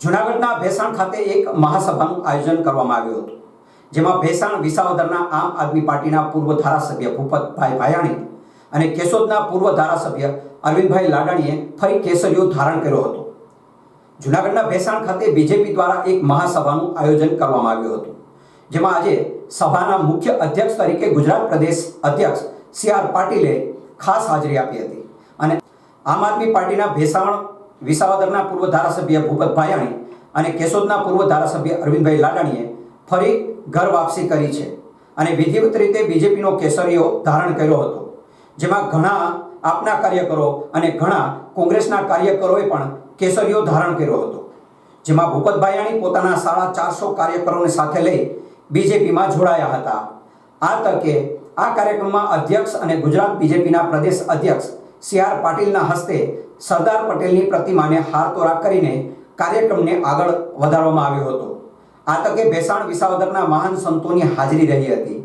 જૂનાગઢના ભેસાણ ખાતે એક મહાસભાનું આયોજન કરવામાં આવ્યું હતું, જેમાં ભેસાણ વિસાવદરના આમ આદમી પાર્ટીના પૂર્વ ધારાસભ્ય ભૂપતભાઈ ભાયાણી અને કેશોદના પૂર્વ ધારાસભ્ય અરવિંદભાઈ લાડાણીએ ફરી કેસરીઓ ધારણ કર્યો હતો। જૂનાગઢના ભેસાણ ખાતે બીજેપી દ્વારા એક મહાસભાનું આયોજન કરવામાં આવ્યું હતું, જેમાં આજે સભાના મુખ્ય અધ્યક્ષ તરીકે ગુજરાત પ્રદેશ અધ્યક્ષ સી.આર. પાટીલે ખાસ હાજરી આપી હતી અને આમ આદમી પાર્ટીના ભેસાણ વિસાવદરના પૂર્વ ધારાસભ્ય ભૂપત ભાયાણી અને કેશોદના પૂર્વ ધારાસભ્ય અરવિંદભાઈ લાડાણીએ ફરી ઘર વાપસી કરી છે અને વિધિવત રીતે બીજેપીનો કેસરીઓ ધારણ કર્યો હતો, જેમાં ઘણા આપના કાર્યકરો અને ઘણા કોંગ્રેસના કાર્યકરોએ પણ કેસરીઓ ધારણ કર્યો હતો, જેમાં ભૂપત ભાયાણી પોતાના 450 કાર્યકરોને સાથે લઈ બીજેપીમાં જોડાયા હતા। આ તકે આ કાર્યક્રમમાં અધ્યક્ષ અને ગુજરાત બીજેપીના પ્રદેશ અધ્યક્ષ સી.આર. પાટીલના હસ્તે સરદાર પટેલની પ્રતિમાને હારતોરા કરીને કાર્યક્રમને આગળ વધારવામાં આવ્યો હતો। આ તકે ભેસાણ વિસાવદરના મહાન સંતોની હાજરી રહી હતી,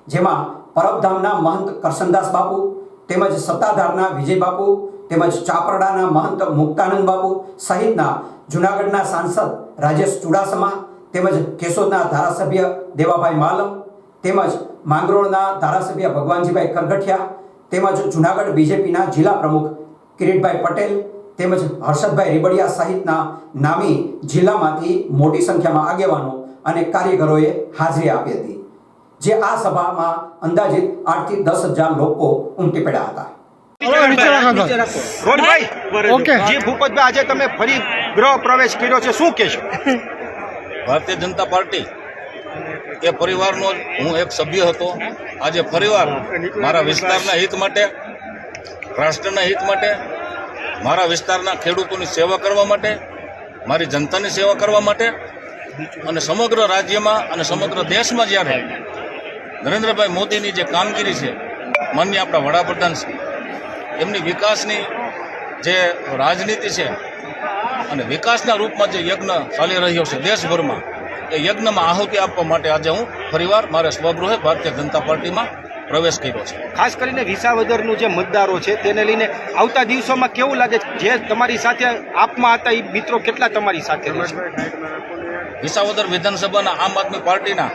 જેમાં પરબધામના મહંત કરશનદાસ બાપુ તેમજ સત્તાધારના વિજય બાપુ તેમજ ચાપરડાના મહંત મુક્તાનંદ બાપુ સહિતના જૂનાગઢના સાંસદ રાજેશ ચુડાસમા તેમજ કેશોદના ધારાસભ્ય દેવાભાઈ માલમ તેમજ માંગરોળના ધારાસભ્ય ભગવાનજીભાઈ કરગઠિયા તેમજ જૂનાગઢ બીજેપીના જિલ્લા પ્રમુખ કિરીટભાઈ પટેલ તેમજ હર્ષદભાઈ રીબડિયા સહિતના નામી જિલ્લામાંથી મોટી સંખ્યામાં આગેવાનો અને કાર્યકરોએ હાજરી આપી હતી, જે આ સભામાં અંદાજિત 8 થી 10,000 લોકો ઉમટી પડ્યા હતા। જી ભૂપતભાઈ, આજે તમે ફરી ગૃહ પ્રવેશ કર્યો છે, શું કહેશો? ભારતીય જનતા પાર્ટી એ પરિવારનો હું એક સભ્ય હતો। આજે પરિવાર મારા વિસ્તારના હિત માટે, રાષ્ટ્રના હિત માટે, મારા વિસ્તારના ખેડૂતોની સેવા કરવા માટે, મારી જનતાની સેવા કરવા માટે અને સમગ્ર રાજ્યમાં અને સમગ્ર દેશમાં જ્યારે નરેન્દ્રભાઈ મોદીની જે કામગીરી છે, માનનીય આપણા વડાપ્રધાન છે, એમની વિકાસની જે રાજનીતિ છે અને વિકાસના રૂપમાં જે યજ્ઞ ચાલી રહ્યો છે દેશભરમાં, એ યજ્ઞમાં આહુતિ આપવા માટે આજે હું ફરીવાર મારા સ્વગૃહે ભારતીય જનતા પાર્ટીમાં પ્રવેશ કર્યો છે। ખાસ કરીને વિસાવદરનું જે મતદારો છે તેને લઈને આવતા દિવસોમાં કેવું લાગે છે? જે તમારી સાથે આપમાં હતા એ મિત્રો કેટલા તમારી સાથે રહેશે? વિસાવદર વિધાનસભાના આમ આદમી પાર્ટીના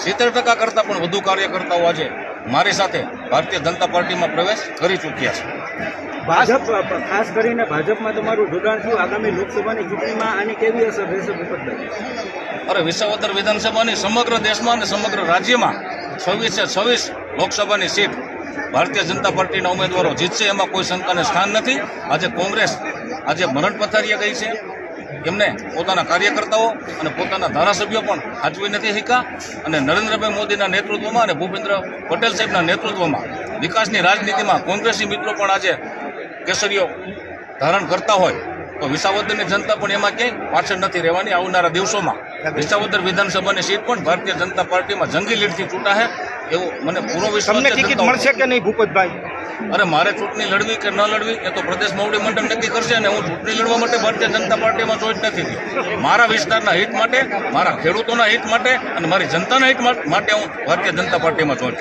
70% કરતાં પણ વધુ કાર્યકર્તાઓ આજે મારી સાથે ભારતીય જનતા પાર્ટીમાં પ્રવેશ કરી ચૂક્યા છે। ભાજપ, ખાસ કરીને ભાજપમાં તમારું જોડાણ થયું, આગામી લોકસભાની ચૂંટણીમાં આની કેવી અસર રહેશે ભૂપતભાઈ? અરે વિસાવદર વિધાનસભાની સમગ્ર દેશમાં અને સમગ્ર રાજ્યમાં 26 લોકસભાની સીટ ભારતીય જનતા પાર્ટીના ઉમેદવારો જીતશે, એમાં કોઈ શંકાને સ્થાન નથી। આજે કોંગ્રેસ આજે મરણ પથારીએ ગઈ છે, એમને પોતાના કાર્યકર્તાઓ અને પોતાના ધારાસભ્યો પણ હાચવી નથી શક્યા અને નરેન્દ્રભાઈ મોદીના નેતૃત્વમાં અને ભૂપેન્દ્ર પટેલ સાહેબના નેતૃત્વમાં વિકાસની રાજનીતિમાં કોંગ્રેસી મિત્રો પણ આજે કેસરીઓ ધારણ કરતા હોય તો વિસાવદરની જનતા પણ એમાં ક્યાંય પાછળ નથી રહેવાની। આવનારા દિવસોમાં વિસાવદર વિધાનસભાની સીટ પણ ભારતીય જનતા પાર્ટીમાં જંગી લીડથી ચૂંટાશે એવું મને પૂરો વિશ્વાસ છે। ટિકિટ મળશે કે નહીં ભૂપતભાઈ? અરે મારે ચૂંટણી લડવી કે ન લડવી એ તો પ્રદેશ મોવડી મંડળ નક્કી કરશે અને હું ચૂંટણી લડવા માટે ભારતીય જનતા પાર્ટીમાં ચોઈસ નથી થઈ। મારા વિસ્તારના હિત માટે, મારા ખેડૂતોના હિત માટે અને મારી જનતાના હિત માટે હું ભારતીય જનતા પાર્ટીમાં ચોઈસ